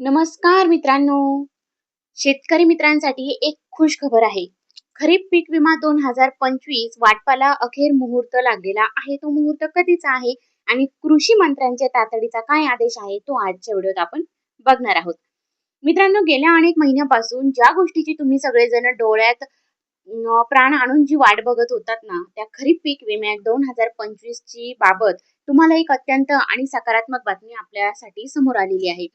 नमस्कार मित्रांनो. शेतकरी मित्रांसाठी एक खुश खबर आहे. खरीप पीक विमा 2025 वाटपाला अखेर मुहूर्त लागलेला आहे. तो मुहूर्त कधीचा आहे आणि कृषी मंत्र्यांच्या तातडीचा काय आदेश आहे तो आजच्या व्हिडिओत आपण बघणार आहोत. मित्रांनो, गेल्या अनेक महिन्यापासून ज्या गोष्टीची तुम्ही सगळेजण डोळ्यात प्राण आणून जी वाट बघत होतात ना, त्या खरीप पीक विम्या 2025 ची बाबत तुम्हाला एक अत्यंत आणि सकारात्मक बातमी आपल्यासाठी समोर आलेली आहे.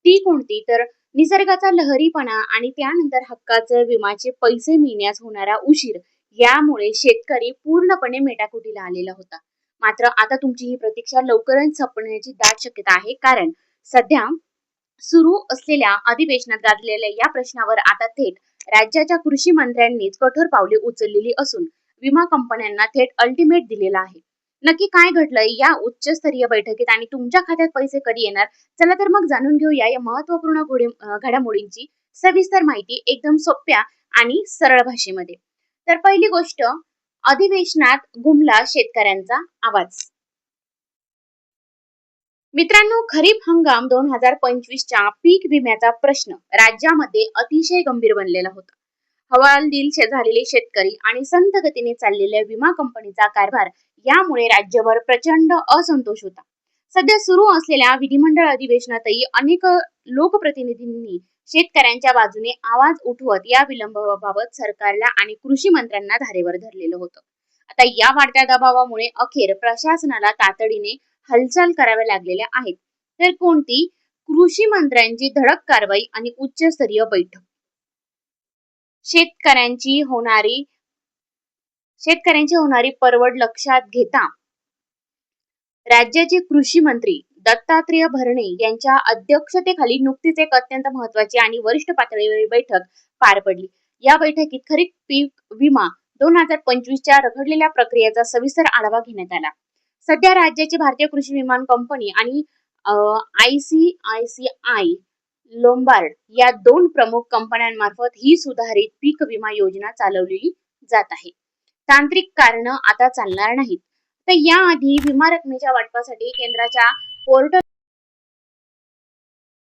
ती कोणती तर निसर्गाचा लहरीपणा आणि त्यानंतर हक्काचे विम्याचे पैसे मिळण्यास होणारा उशीर यामुळे शेतकरी पूर्णपणे मेटाकुटीला आलेला होता. मात्र आता तुमची ही प्रतीक्षा लवकरच संपण्याची दाट शक्यता आहे, कारण सध्या सुरू असलेल्या अधिवेशनात गाजलेल्या या प्रश्नावर आता थेट राज्याच्या कृषी मंत्र्यांनीच कठोर पावले उचललेली असून विमा कंपन्यांना थेट अल्टिमेट दिलेला आहे. नक्की काय घडलंय या उच्चस्तरीय बैठकीत आणि तुमच्या खात्यात पैसे कधी येणार? चला तर मग जाणून घेऊया या महत्वपूर्ण घडामोडींची सविस्तर माहिती एकदम सोप्या आणि सरळ भाषेमध्ये. तर पहिली गोष्ट, अधिवेशनात घुमला शेतकऱ्यांचा आवाज. मित्रांनो, खरीप हंगाम 2025च्या पीक विम्याचा प्रश्न राज्यामध्ये अतिशय गंभीर बनलेला होता. हवालदिल झालेले शेतकरी आणि संथ गतीने चाललेल्या विमा कंपनीचा कारभार यामुळे राज्यभर प्रचंड असंतोष होता. सध्या सुरू असलेल्या विधिमंडळ अधिवेशनातही अनेक लोकप्रतिनिधींनी शेतकऱ्यांच्या बाजूने आवाज उठवत या विलंबाबाबत सरकारला आणि कृषी मंत्र्यांना धारेवर धरलेलं होतं. आता या वाढत्या दबावामुळे अखेर प्रशासनाला तातडीने हालचाल कराव्या लागलेल्या आहेत. तर कोणती? कृषी मंत्र्यांची धडक कारवाई आणि उच्चस्तरीय बैठक. शेतकऱ्यांची होणारी परवड लक्षात घेता राज्याचे कृषी मंत्री दत्तात्रय भरणे यांच्या अध्यक्षतेखाली नुकतीच एक अत्यंत महत्वाची आणि वरिष्ठ पातळीवरील बैठक पार पडली. या बैठकीत खरीप पीक विमा 2025च्या रखडलेल्या प्रक्रियेचा सविस्तर आढावा घेण्यात आला. सध्या राज्याची भारतीय कृषी विमा कंपनी आणि ICICI लोंबार्ड या दोन प्रमुख कंपन्यांमार्फत ही सुधारित पीक विमा योजना चालवली जात आहे. तांत्रिक कारण आता चालणार नाहीत. तर याआधी विमा रकमेच्या वाटपासाठी केंद्राच्या पोर्टल